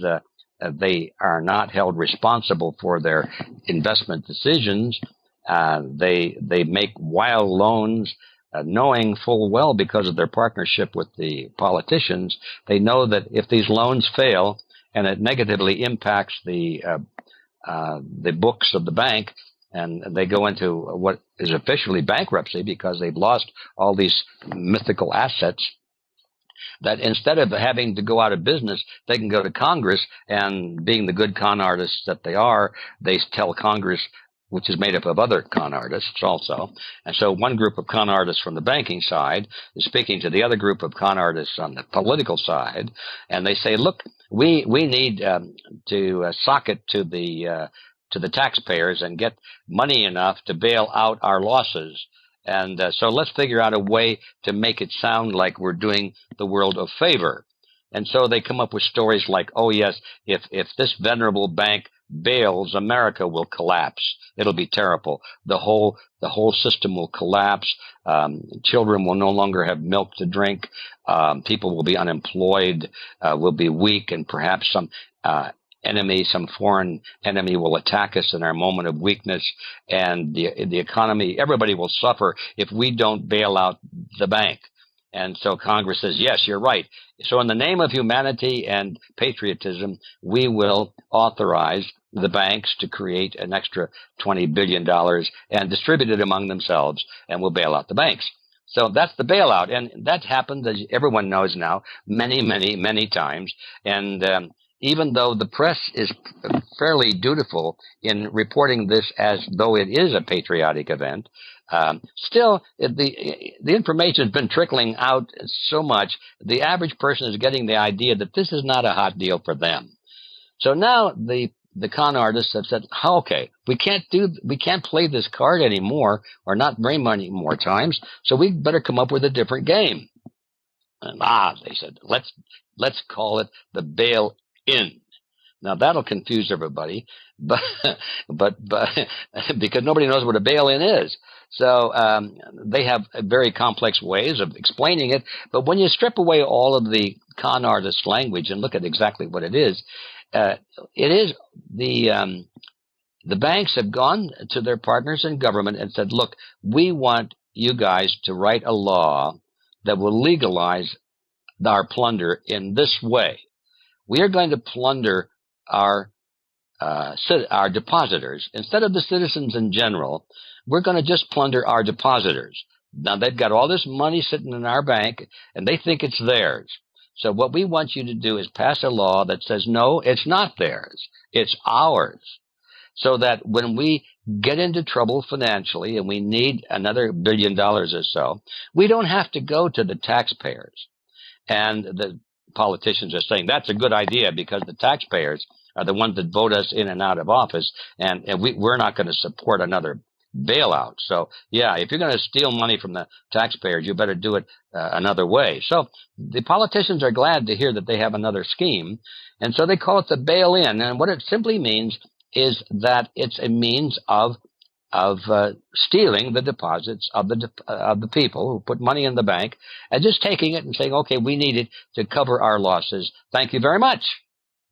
they are not held responsible for their investment decisions. They make wild loans, knowing full well because of their partnership with the politicians. They know that if these loans fail and it negatively impacts the books of the bank, and they go into what is officially bankruptcy because they've lost all these mythical assets, that instead of having to go out of business, they can go to Congress, and being the good con artists that they are, they tell Congress, which is made up of other con artists also. And so one group of con artists from the banking side is speaking to the other group of con artists on the political side, and they say, look, we need to sock it to the taxpayers and get money enough to bail out our losses. And so let's figure out a way to make it sound like we're doing the world a favor. And so they come up with stories like, oh, yes, if this venerable bank bails, America will collapse. It'll be terrible. The whole system will collapse. Children will no longer have milk to drink. People will be unemployed, will be weak, and perhaps some some foreign enemy will attack us in our moment of weakness, and the economy, everybody will suffer if we don't bail out the bank. And so Congress says, yes, you're right. So in the name of humanity and patriotism, we will authorize the banks to create an extra $20 billion and distribute it among themselves, and we'll bail out the banks. So that's the bailout. And that's happened, as everyone knows now, many, many, many times. And even though the press is fairly dutiful in reporting this as though it is a patriotic event, still the information has been trickling out so much, the average person is getting the idea that this is not a hot deal for them. So now the con artists have said, okay, we can't play this card anymore, or not very many more times, so we better come up with a different game. And they said, let's call it the bail-in. Now that'll confuse everybody, but because nobody knows what a bail-in is. So they have very complex ways of explaining it. But when you strip away all of the con artist language and look at exactly what it is the banks have gone to their partners in government and said, look, we want you guys to write a law that will legalize our plunder in this way. We are going to plunder our depositors. Instead of the citizens in general, we're going to just plunder our depositors. Now, they've got all this money sitting in our bank, and they think it's theirs. So what we want you to do is pass a law that says, no, it's not theirs. It's ours. So that when we get into trouble financially and we need another $1 billion or so, we don't have to go to the taxpayers. And the politicians are saying that's a good idea because the taxpayers are the ones that vote us in and out of office, and we're not going to support another bailout. So, yeah, if you're going to steal money from the taxpayers, you better do it another way. So the politicians are glad to hear that they have another scheme, and so they call it the bail-in. And what it simply means is that it's a means of stealing the deposits of the people who put money in the bank and just taking it and saying, okay, we need it to cover our losses. Thank you very much.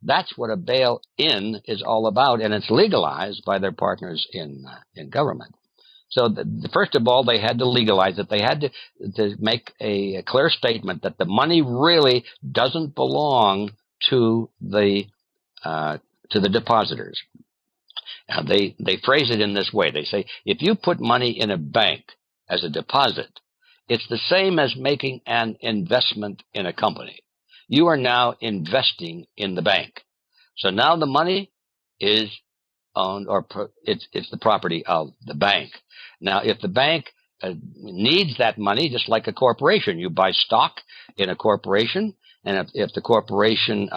That's what a bail-in is all about, and it's legalized by their partners in government. So first of all, they had to legalize it. They had to make a clear statement that the money really doesn't belong to the depositors. Now, they phrase it in this way. They say, if you put money in a bank as a deposit, it's the same as making an investment in a company. You are now investing in the bank. So now the money is owned, or it's the property of the bank. Now, if the bank needs that money just like a corporation. You buy stock in a corporation, and if the corporation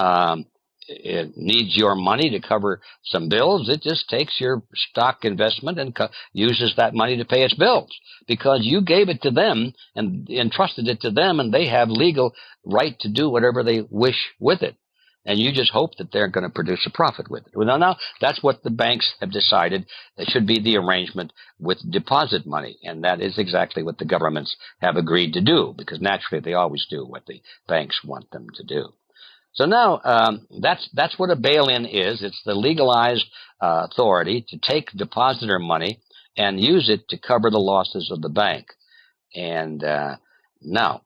it needs your money to cover some bills, it just takes your stock investment and uses that money to pay its bills, because you gave it to them and entrusted it to them, and they have legal right to do whatever they wish with it. And you just hope that they're going to produce a profit with it. Well, now that's what the banks have decided that should be the arrangement with deposit money. And that is exactly what the governments have agreed to do, because naturally they always do what the banks want them to do. So now that's what a bail-in is. It's the legalized authority to take depositor money and use it to cover the losses of the bank. And now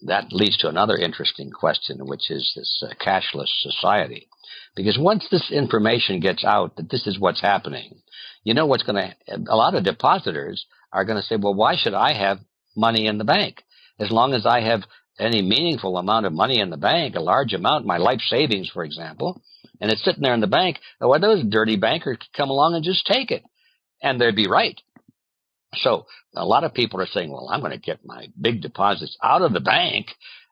that leads to another interesting question, which is this cashless society. Because once this information gets out that this is what's happening, you know what's going to – a lot of depositors are going to say, well, why should I have money in the bank? As long as I have any meaningful amount of money in the bank, a large amount, my life savings, for example, and it's sitting there in the bank, well, those dirty bankers could come along and just take it, and they'd be right. So a lot of people are saying, well, I'm going to get my big deposits out of the bank.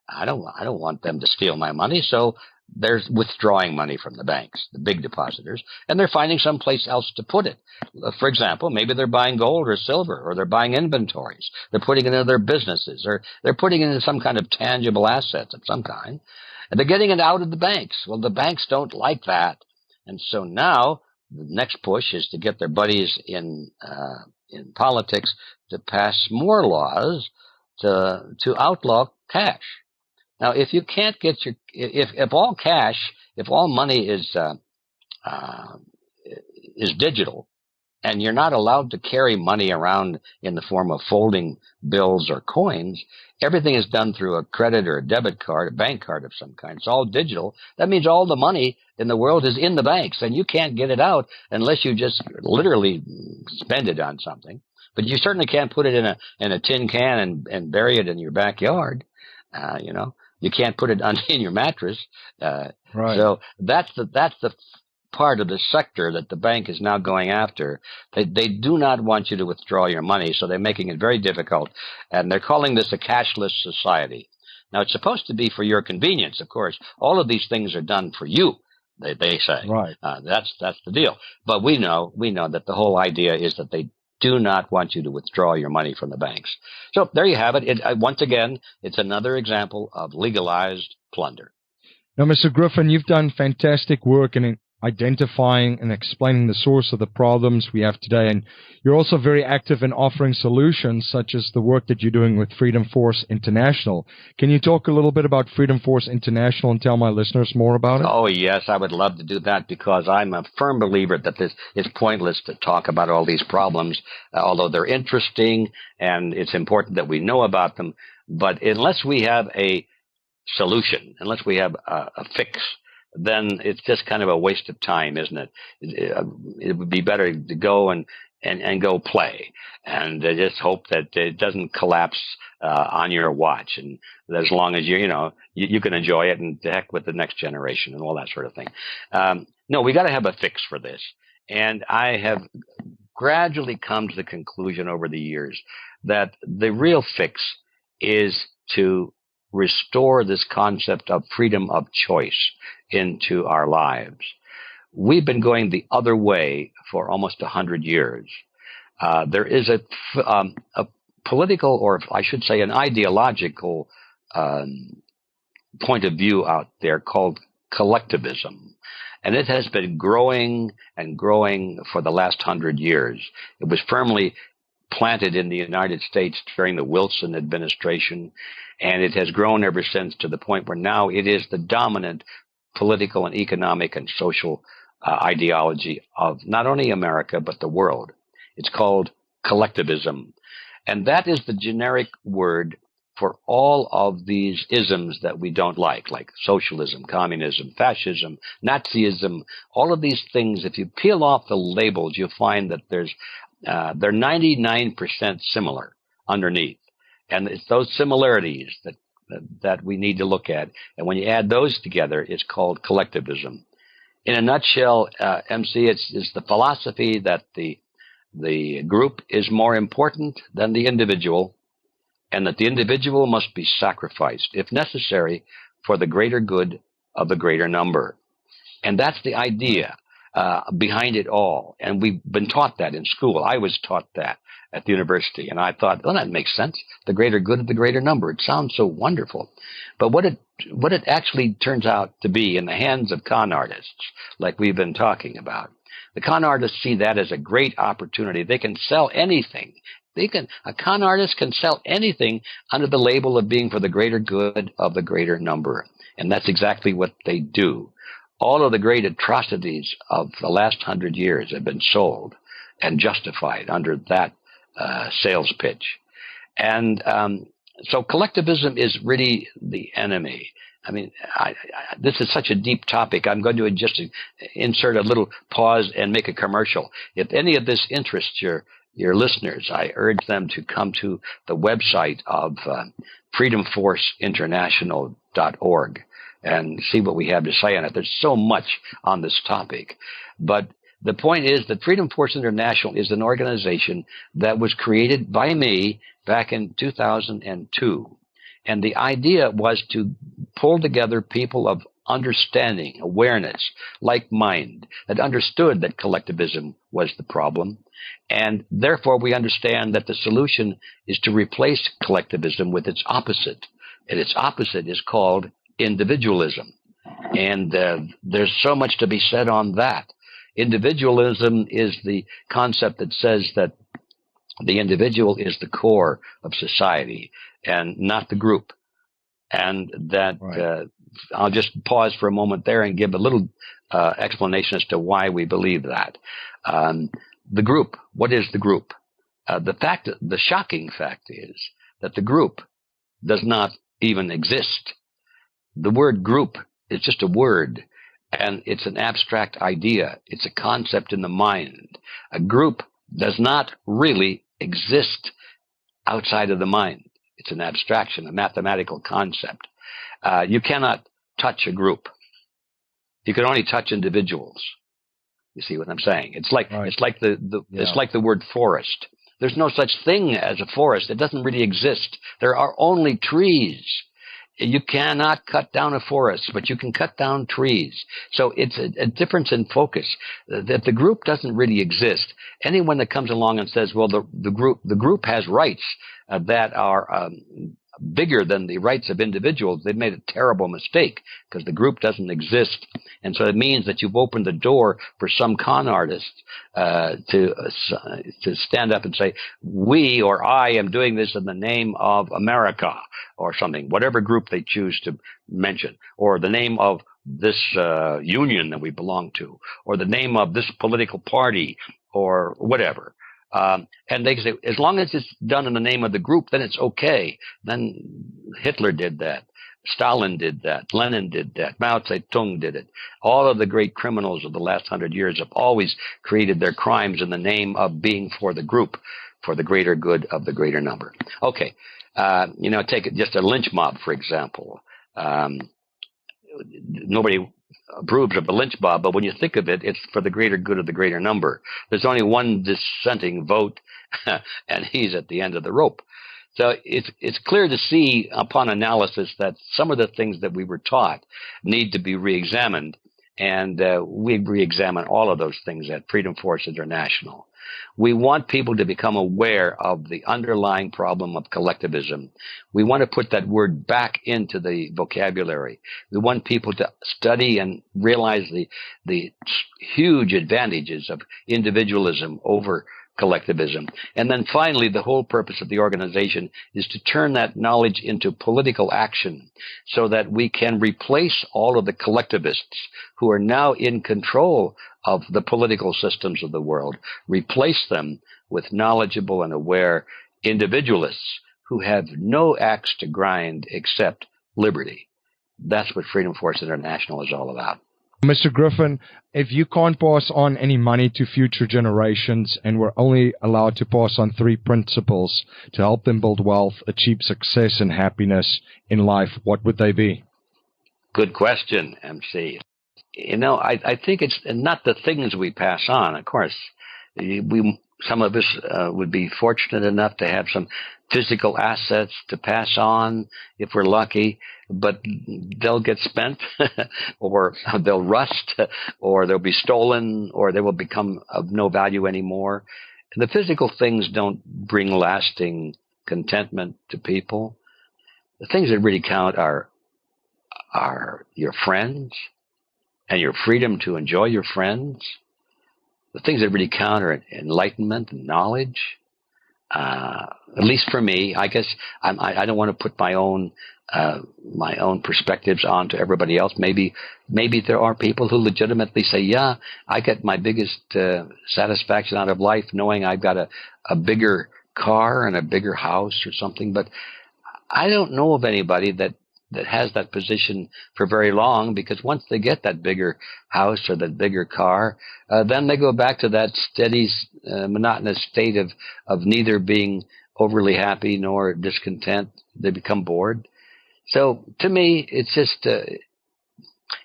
I don't want them to steal my money. So they're withdrawing money from the banks, the big depositors, and they're finding someplace else to put it. For example, maybe they're buying gold or silver, or they're buying inventories. They're putting it into their businesses, or they're putting it into some kind of tangible assets of some kind, and they're getting it out of the banks. Well, the banks don't like that. And so now the next push is to get their buddies in politics to pass more laws to outlaw cash. Now, if you can't get if all money is digital, and you're not allowed to carry money around in the form of folding bills or coins, everything is done through a credit or a debit card, a bank card of some kind. It's all digital. That means all the money in the world is in the banks, and you can't get it out unless you just literally spend it on something. But you certainly can't put it in a tin can and bury it in your backyard. You can't put it in your mattress. Right. So that's the part of the sector that the bank is now going after. They do not want you to withdraw your money, so they're making it very difficult, and they're calling this a cashless society. Now, it's supposed to be for your convenience, of course. All of these things are done for you, they say. Right. That's the deal. But we know that the whole idea is that they do not want you to withdraw your money from the banks. So there you have it. Once again, it's another example of legalized plunder. Now, Mr. Griffin, you've done fantastic work in identifying and explaining the source of the problems we have today, and you're also very active in offering solutions, such as the work that you're doing with Freedom Force International. Can you talk a little bit about Freedom Force International and tell my listeners more about it? Oh, yes, I would love to do that, because I'm a firm believer that it's pointless to talk about all these problems, although they're interesting and it's important that we know about them. But unless we have a solution, unless we have a fix, then it's just kind of a waste of time, isn't it? It would be better to go and go play and just hope that it doesn't collapse on your watch. And as long as you can enjoy it, and to heck with the next generation and all that sort of thing. No, we got to have a fix for this. And I have gradually come to the conclusion over the years that the real fix is to restore this concept of freedom of choice into our lives. We've been going the other way for almost 100 years. There is a political, or I should say an ideological point of view out there called collectivism. And it has been growing and growing for the last 100 years. It was firmly planted in the United States during the Wilson administration, and it has grown ever since, to the point where now it is the dominant political and economic and social ideology of not only America, but the world. It's called collectivism. And that is the generic word for all of these isms that we don't like socialism, communism, fascism, Nazism, all of these things. If you peel off the labels, you'll find that they're 99% similar underneath. And it's those similarities that we need to look at. And when you add those together, it's called collectivism. In a nutshell, MC, it's the philosophy that the the group is more important than the individual, and that the individual must be sacrificed, if necessary, for the greater good of the greater number. And that's the idea behind it all. And we've been taught that in school. I was taught that at the university. And I thought, well, that makes sense. The greater good of the greater number. It sounds so wonderful. But what it actually turns out to be in the hands of con artists, like we've been talking about, the con artists see that as a great opportunity. They can sell anything. A con artist can sell anything under the label of being for the greater good of the greater number. And that's exactly what they do. All of the great atrocities of the last 100 years have been sold and justified under that sales pitch. And so collectivism is really the enemy. I mean, this is such a deep topic. I'm going to just insert a little pause and make a commercial. If any of this interests your listeners, I urge them to come to the website of freedomforceinternational.org and see what we have to say on it. There's so much on this topic. But the point is that Freedom Force International is an organization that was created by me back in 2002. And the idea was to pull together people of understanding, awareness, like mind, that understood that collectivism was the problem. And therefore, we understand that the solution is to replace collectivism with its opposite. And its opposite is called individualism. And there's so much to be said on that. Individualism is the concept that says that the individual is the core of society and not the group. And that I'll just pause for a moment there and give a little explanation as to why we believe that. The group, what is the group? The shocking fact is that the group does not even exist. The word group is just a word, and it's an abstract idea. It's a concept in the mind. A group does not really exist outside of the mind. It's an abstraction, a mathematical concept. You cannot touch a group. You can only touch individuals. You see what I'm saying? It's like it's like the word forest. There's no such thing as a forest. It doesn't really exist. There are only trees. You cannot cut down a forest, but you can cut down trees. So it's a difference in focus. That the group doesn't really exist. Anyone that comes along and says, well, the group has rights that are bigger than the rights of individuals, they've made a terrible mistake, because the group doesn't exist. And so it means that you've opened the door for some con artists to stand up and say, we or I am doing this in the name of America or something, whatever group they choose to mention, or the name of this union that we belong to, or the name of this political party, or whatever. And they say, as long as it's done in the name of the group, then it's okay. Then Hitler did that. Stalin did that. Lenin did that. Mao Zedong did it. All of the great criminals of the last 100 years have always created their crimes in the name of being for the group, for the greater good of the greater number. Okay. Take just a lynch mob, for example. Nobody approves of the lynch mob, but when you think of it, it's for the greater good of the greater number. There's only one dissenting vote, and he's at the end of the rope. So it's clear to see upon analysis that some of the things that we were taught need to be reexamined, and we reexamine all of those things at Freedom Force International. We want people to become aware of the underlying problem of collectivism. We want to put that word back into the vocabulary. We want people to study and realize the huge advantages of individualism over collectivism. And then finally, the whole purpose of the organization is to turn that knowledge into political action so that we can replace all of the collectivists who are now in control of the political systems of the world, replace them with knowledgeable and aware individualists who have no axe to grind except liberty. That's what Freedom Force International is all about. Mr. Griffin, if you can't pass on any money to future generations and we're only allowed to pass on 3 principles to help them build wealth, achieve success and happiness in life, what would they be? Good question, MC. I think it's not the things we pass on. Of course, we some of us would be fortunate enough to have some physical assets to pass on if we're lucky, but they'll get spent or they'll rust or they'll be stolen or they will become of no value anymore. The physical things don't bring lasting contentment to people. The things that really count are your friends and your freedom to enjoy your friends. The things that really count are enlightenment and knowledge. At least for me, I guess I don't want to put my own perspectives onto everybody else. Maybe there are people who legitimately say, yeah, I get my biggest satisfaction out of life knowing I've got a bigger car and a bigger house or something. But I don't know of anybody that has that position for very long, because once they get that bigger house or that bigger car, then they go back to that steady, monotonous state of neither being overly happy nor discontent. They become bored. So to me, it's just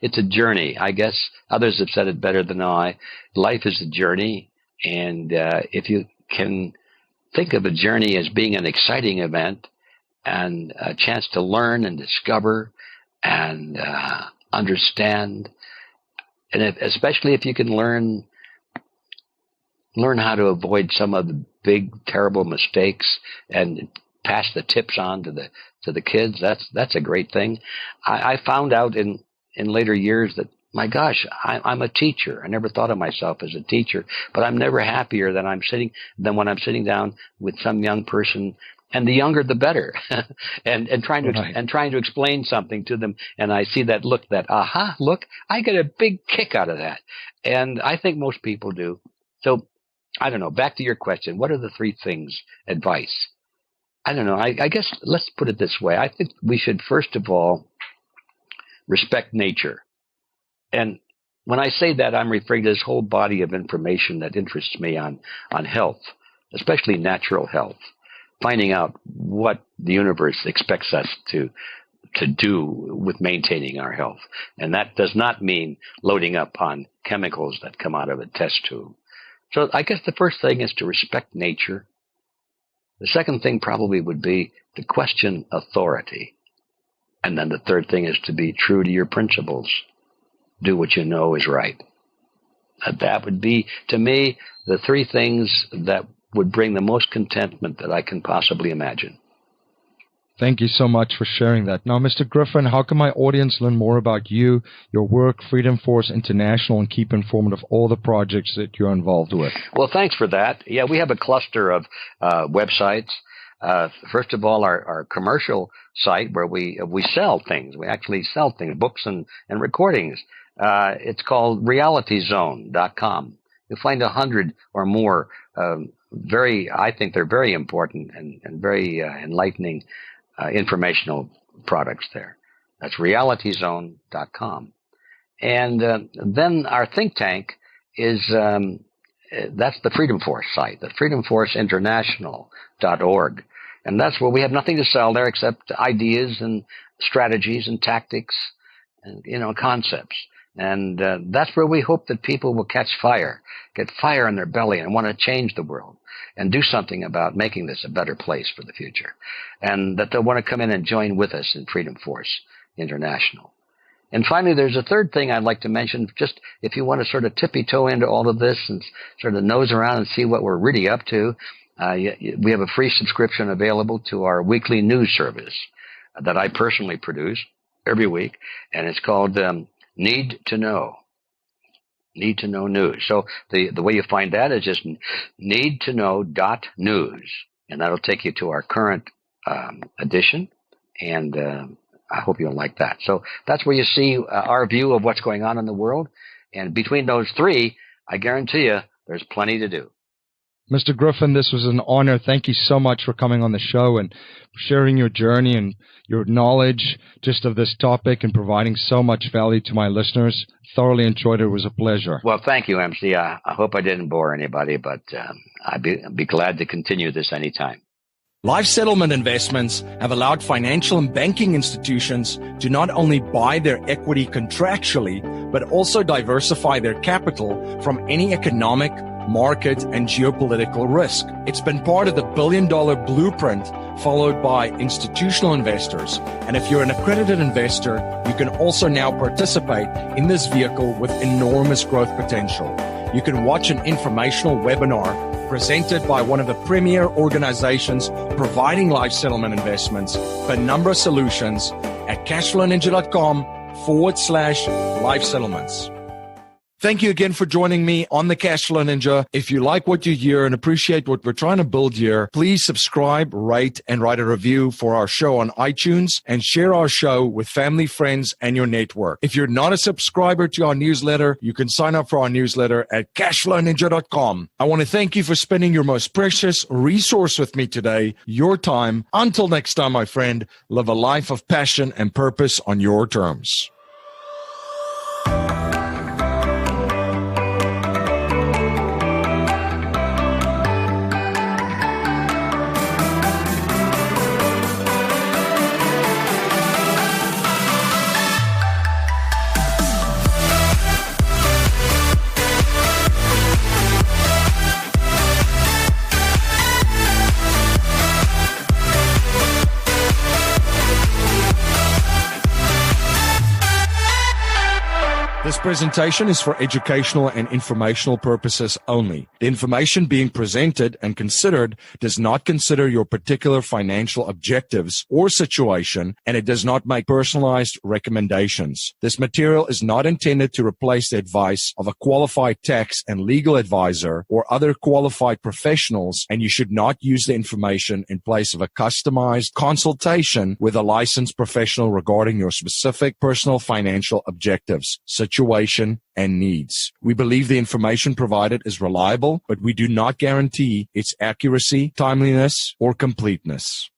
it's a journey. I guess others have said it better than I. Life is a journey, and if you can think of a journey as being an exciting event, and a chance to learn and discover and understand, and especially if you can learn how to avoid some of the big, terrible mistakes and pass the tips on to the kids, that's a great thing. I found out in later years that, my gosh, I'm a teacher. I never thought of myself as a teacher, but I'm never happier than when I'm sitting down with some young person. And the younger, the better, and trying to explain something to them, and I see that look, that aha look, I get a big kick out of that, and I think most people do. So, I don't know. Back to your question, what are the three things? Advice. I don't know. I guess let's put it this way. I think we should first of all respect nature, and when I say that, I'm referring to this whole body of information that interests me on health, especially natural health. Finding out what the universe expects us to do with maintaining our health. And that does not mean loading up on chemicals that come out of a test tube. So I guess the first thing is to respect nature. The second thing probably would be to question authority. And then the third thing is to be true to your principles. Do what you know is right. That would be, to me, the three things that would bring the most contentment that I can possibly imagine. Thank you so much for sharing that. Now, Mr. Griffin, how can my audience learn more about you, your work, Freedom Force International, and keep informed of all the projects that you're involved with? Well, thanks for that. Yeah, we have a cluster of websites. First of all, our commercial site where we sell things. We actually sell things, books and recordings. It's called realityzone.com. You'll find 100 or more I think they're very important and very enlightening informational products there. That's realityzone.com. And then our think tank is, that's the Freedom Force site, the freedomforceinternational.org. And that's where we have nothing to sell there except ideas and strategies and tactics and, concepts. And that's where we hope that people will get fire in their belly and want to change the world and do something about making this a better place for the future. And that they'll want to come in and join with us in Freedom Force International. And finally, there's a third thing I'd like to mention, just if you want to sort of tippy-toe into all of this and sort of nose around and see what we're really up to, we have a free subscription available to our weekly news service that I personally produce every week, and it's called Need to Know. Need to Know News. So the way you find that is just needtoknow.news, and that'll take you to our current edition, and I hope you'll like that. So that's where you see our view of what's going on in the world, and between those three, I guarantee you there's plenty to do. Mr. Griffin, this was an honor. Thank you so much for coming on the show and sharing your journey and your knowledge just of this topic and providing so much value to my listeners. Thoroughly enjoyed it. It was a pleasure. Well, thank you, MC. I hope I didn't bore anybody, but I'd be glad to continue this anytime. Life settlement investments have allowed financial and banking institutions to not only buy their equity contractually, but also diversify their capital from any economic market, and geopolitical risk. It's been part of the billion-dollar blueprint followed by institutional investors. And if you're an accredited investor, you can also now participate in this vehicle with enormous growth potential. You can watch an informational webinar presented by one of the premier organizations providing life settlement investments, Penumbra Solutions, at cashflowninja.com/life settlements. Thank you again for joining me on the Cashflow Ninja. If you like what you hear and appreciate what we're trying to build here, please subscribe, rate, and write a review for our show on iTunes and share our show with family, friends, and your network. If you're not a subscriber to our newsletter, you can sign up for our newsletter at cashflowninja.com. I want to thank you for spending your most precious resource with me today, your time. Until next time, my friend, live a life of passion and purpose on your terms. This presentation is for educational and informational purposes only. The information being presented and considered does not consider your particular financial objectives or situation, and it does not make personalized recommendations. This material is not intended to replace the advice of a qualified tax and legal advisor or other qualified professionals, and you should not use the information in place of a customized consultation with a licensed professional regarding your specific personal financial objectives, situation, and needs. We believe the information provided is reliable, but we do not guarantee its accuracy, timeliness, or completeness.